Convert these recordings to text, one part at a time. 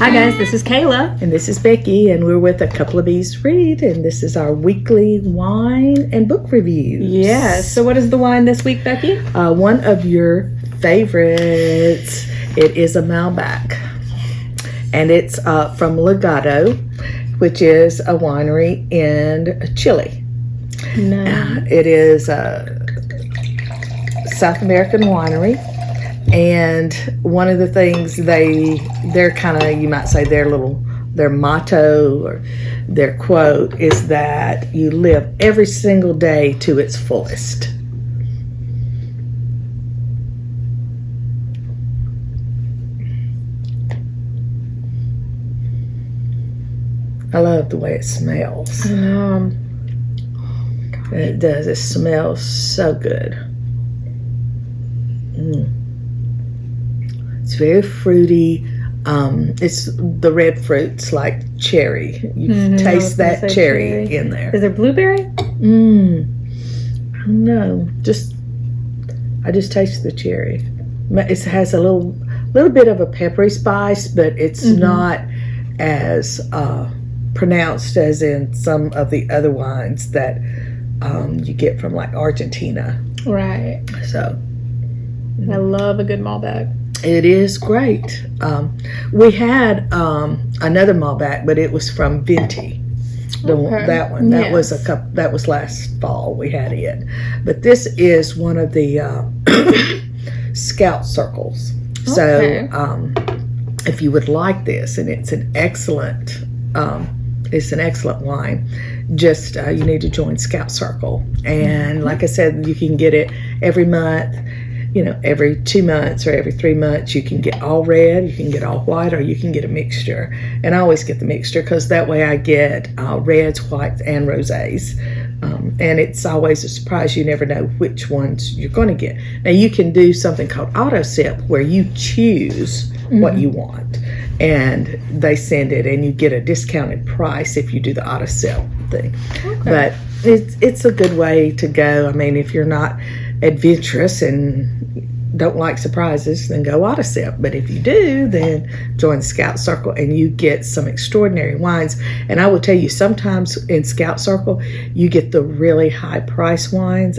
Hi guys, this is Kayla. And this is Becky, and we're with A Couple of Bees Read, and this is our weekly wine and book reviews. Yes, so what is the wine this week, Becky? One of your favorites. It is a Malbec, and it's from Legado, which is a winery in Chile. No. It is a South American winery. And one of the things they're kind of, you might say, their motto or their quote is that you live every single day to its fullest. I love the way it smells. Oh my God. It does. It smells so good. It's very fruity. It's the red fruits like cherry. You taste that cherry in there. Is there blueberry? No, I just taste the cherry. It has a little bit of a peppery spice, but it's not as pronounced as in some of the other wines that you get from like Argentina. Right. So I love a good Malbec. It is great. We had another Malbec, but it was from Venti. That one. That was that was last fall. We had it, but this is one of the Scout Circles. So if you would like this, and it's an excellent wine. Just you need to join Scout Circle, and like I said, you can get it every month. You know, every 2 months or every 3 months, you can get all red, you can get all white, or you can get a mixture. And I always get the mixture because that way I get reds, whites, and rosés. And it's always a surprise. You never know which ones you're going to get. Now, you can do something called auto sip where you choose what you want. And they send it, and you get a discounted price if you do the auto sip thing. Okay. But it's a good way to go. I mean, if you're not adventurous and don't like surprises, then go auto sip. But if you do, then join the Scout Circle and you get some extraordinary wines. And I will tell you, sometimes in Scout Circle you get the really high price wines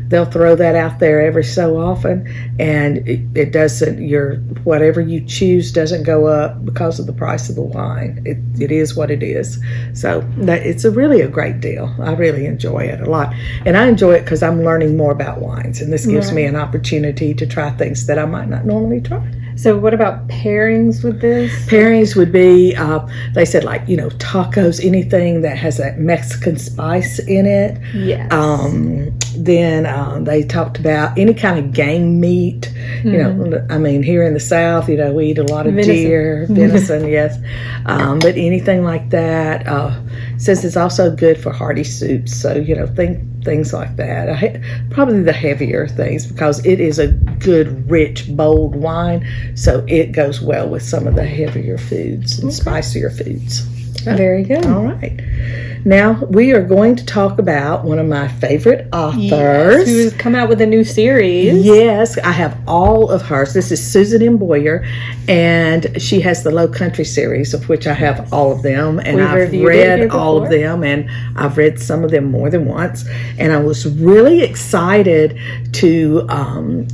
they'll throw that out there every so often, and it doesn't, whatever you choose doesn't go up because of the price of the wine. It is what it is. So it's really a great deal. I really enjoy it a lot, and I enjoy it because I'm learning more about wines, and this gives me an opportunity to try things that I might not normally try. So what about pairings with this? Pairings would be, they said, like, tacos, anything that has that Mexican spice in it. Yes. Then they talked about any kind of game meat. I mean, here in the South, we eat a lot of deer, venison, yes. But anything like that. Says it's also good for hearty soups. So, things like that. Probably the heavier things, because it is a good, rich, bold wine. So it goes well with some of the heavier foods and spicier foods. Very good. All right. Now we are going to talk about one of my favorite authors. Who has come out with a new series. Yes, I have all of hers. This is Susan M. Boyer, and she has the Low Country series, of which I have all of them. And I've read all of them, and I've read some of them more than once. And I was really excited to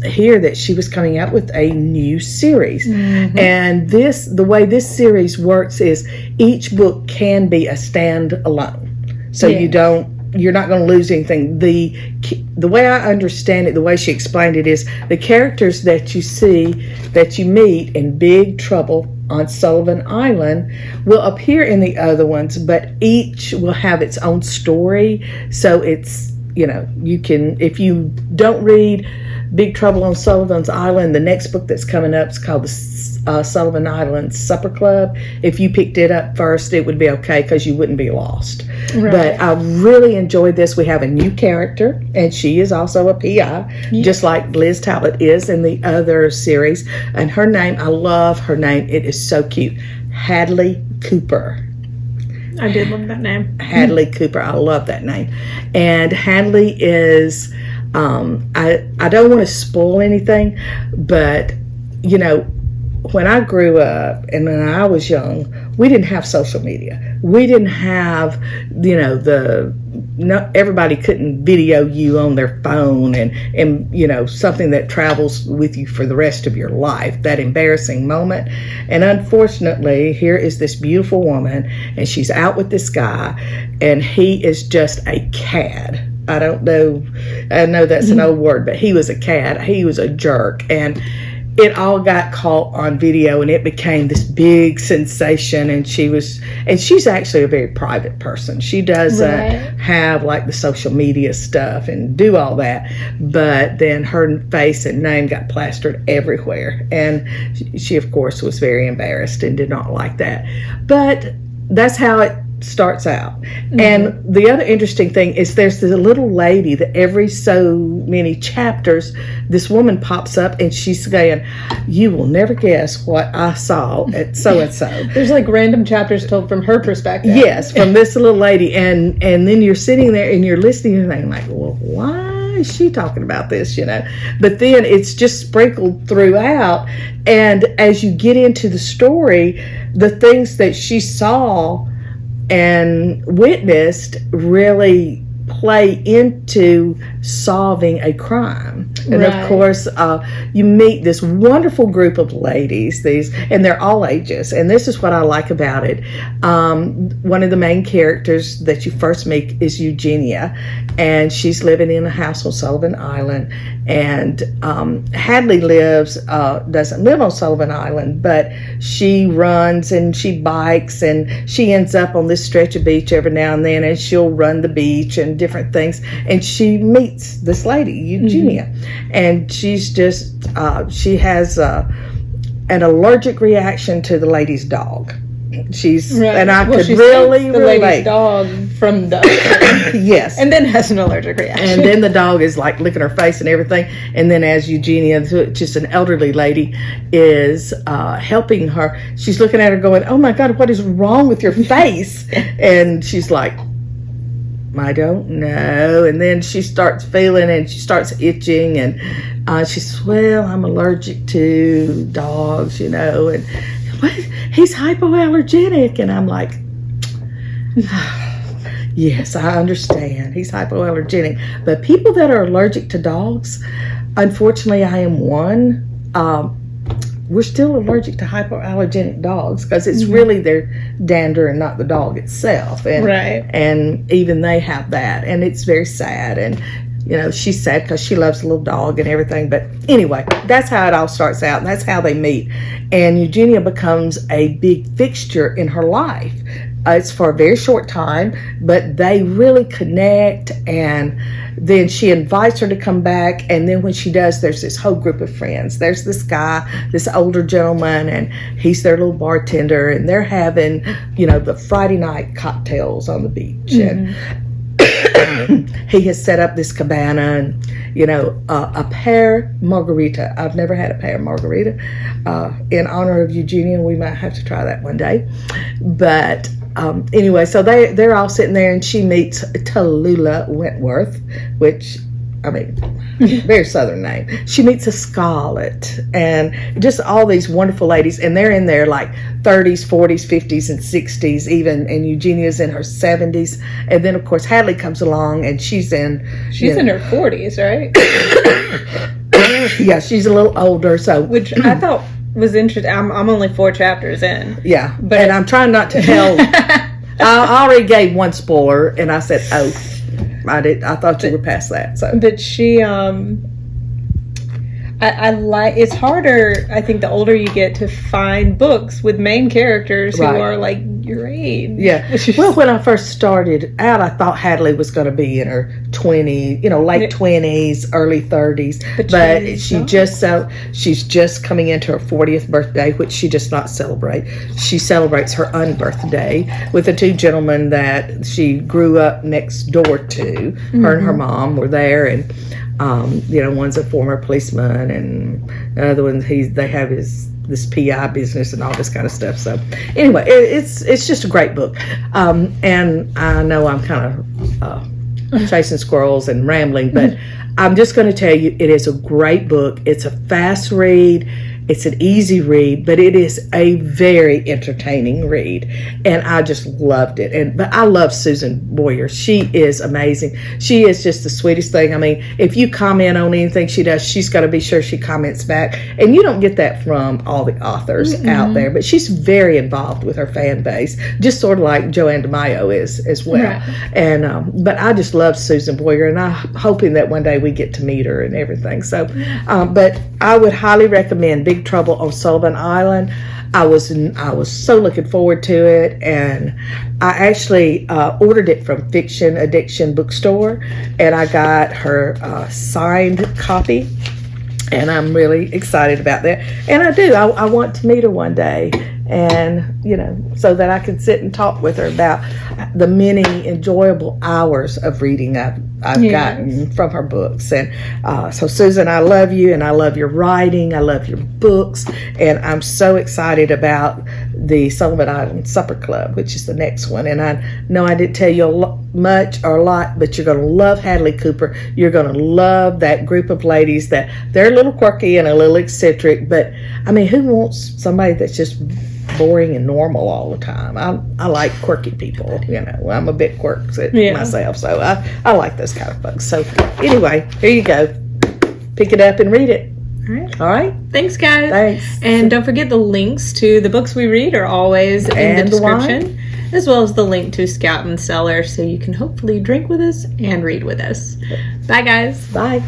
hear that she was coming out with a new series. And the way this series works is each book can be a standalone. So you're not going to lose anything. The way I understand it, the way she explained it is the characters that you meet in Big Trouble on Sullivan Island will appear in the other ones, but each will have its own story. So it's, you can, if you don't read Big Trouble on Sullivan's Island, the next book that's coming up is called the Sullivan Island Supper Club. If you picked it up first, it would be okay because you wouldn't be lost. Right. But I really enjoyed this. We have a new character, and she is also a PI, just like Liz Talbot is in the other series. And her name, I love her name. It is so cute. Hadley Cooper. I did love that name. Hadley Cooper. I love that name. And Hadley is, I don't want to spoil anything, but, when I grew up and when I was young, we didn't have social media. We didn't have, everybody couldn't video you on their phone and something that travels with you for the rest of your life, that embarrassing moment. And unfortunately, here is this beautiful woman, and she's out with this guy, and he is just a cad. I don't know. I know that's an old word, but he was a cad. He was a jerk. And it all got caught on video, and it became this big sensation. And she's actually a very private person. She doesn't have like the social media stuff and do all that. But then her face and name got plastered everywhere. And she of course, was very embarrassed and did not like that. But that's how it starts out. And the other interesting thing is there's this little lady that every so many chapters this woman pops up and she's saying, you will never guess what I saw at so and so. There's like random chapters told from her perspective. Yes, from this little lady. And then you're sitting there and you're listening and thinking like, well, why is she talking about this, But then it's just sprinkled throughout, and as you get into the story, the things that she saw and witnessed really play into solving a crime. And of course, you meet this wonderful group of ladies, and they're all ages. And this is what I like about it. One of the main characters that you first meet is Eugenia, and she's living in a house on Sullivan Island. And Hadley doesn't live on Sullivan Island, but she runs and she bikes, and she ends up on this stretch of beach every now and then, and she'll run the beach and different things. And she meets this lady, Eugenia, and she's just, she has an allergic reaction to the lady's dog. And I could really the relate. Lady's dog from the yes, and then has an allergic reaction. And then the dog is like licking her face and everything. And then as Eugenia, just an elderly lady, is helping her, she's looking at her going, "Oh my God, what is wrong with your face?" And she's like, "I don't know." And then she starts feeling and she starts itching, and she says, "Well, I'm allergic to dogs, And what? He's hypoallergenic." And I'm like, yes, I understand. He's hypoallergenic. But people that are allergic to dogs, unfortunately, I am one. We're still allergic to hypoallergenic dogs because it's really their dander and not the dog itself. And, and even they have that. And it's very sad. And, she's sad because she loves the little dog and everything. But anyway, that's how it all starts out. And that's how they meet. And Eugenia becomes a big fixture in her life. It's for a very short time, but they really connect. And then she invites her to come back. And then when she does, there's this whole group of friends. There's this guy, this older gentleman, and he's their little bartender. And they're having, the Friday night cocktails on the beach. And he has set up this cabana and, a pear margarita. I've never had a pear margarita. In honor of Eugenia, we might have to try that one day. But anyway, so they're all sitting there, and she meets Tallulah Wentworth, which, very southern name. She meets a Scarlett, and just all these wonderful ladies, and they're in their like 30s, 40s, 50s, and 60s even, and Eugenia's in her 70s. And then of course Hadley comes along, and she's in her 40s, right? Yeah, she's a little older, so which I thought was interesting. I'm only 4 chapters in. Yeah, and I'm trying not to tell. I already gave one spoiler, and I said, "Oh, I thought you were past that." So, but she, I like. It's harder, I think, the older you get to find books with main characters who are like your age. Yeah. Well, when I first started out, I thought Hadley was going to be in her 20s, late 20s, early 30s. But she's just coming into her 40th birthday, which she does not celebrate. She celebrates her unbirthday with the 2 gentlemen that she grew up next door to. Her and her mom were there, and one's a former policeman, and the other one they have this PI business and all this kind of stuff. So anyway, it's just a great book. And I know I'm kind of chasing squirrels and rambling, but I'm just going to tell you, it is a great book. It's a fast read. It's an easy read, but it is a very entertaining read, and I just loved it. But I love Susan Boyer. She is amazing. She is just the sweetest thing. I mean, if you comment on anything she does, she's got to be sure she comments back, and you don't get that from all the authors out there. But she's very involved with her fan base, just sort of like Joanne DeMaio is as well. Right. And but I just love Susan Boyer, and I'm hoping that one day we get to meet her and everything. So, but I would highly recommend Big Trouble on Sullivan Island. I was so looking forward to it, and I actually ordered it from Fiction Addiction Bookstore, and I got her signed copy, and I'm really excited about that. And I want to meet her one day, and so that I can sit and talk with her about the many enjoyable hours of reading I've gotten from her books. And so Susan, I love you, and I love your writing. I love your books, and I'm so excited about the Sullivan Island Supper Club, which is the next one. And I know I didn't tell you a lot, but you're going to love Hadley Cooper. You're going to love that group of ladies that they're a little quirky and a little eccentric, but I mean, who wants somebody that's just boring and normal all the time? I like quirky people. I'm a bit quirky myself, so I like those kind of folks. So anyway, here you go. Pick it up and read it. All right. Thanks, guys. Thanks. And don't forget the links to the books we read are always in the description, as well as the link to Scout and Cellar, so you can hopefully drink with us and read with us. Bye, guys. Bye.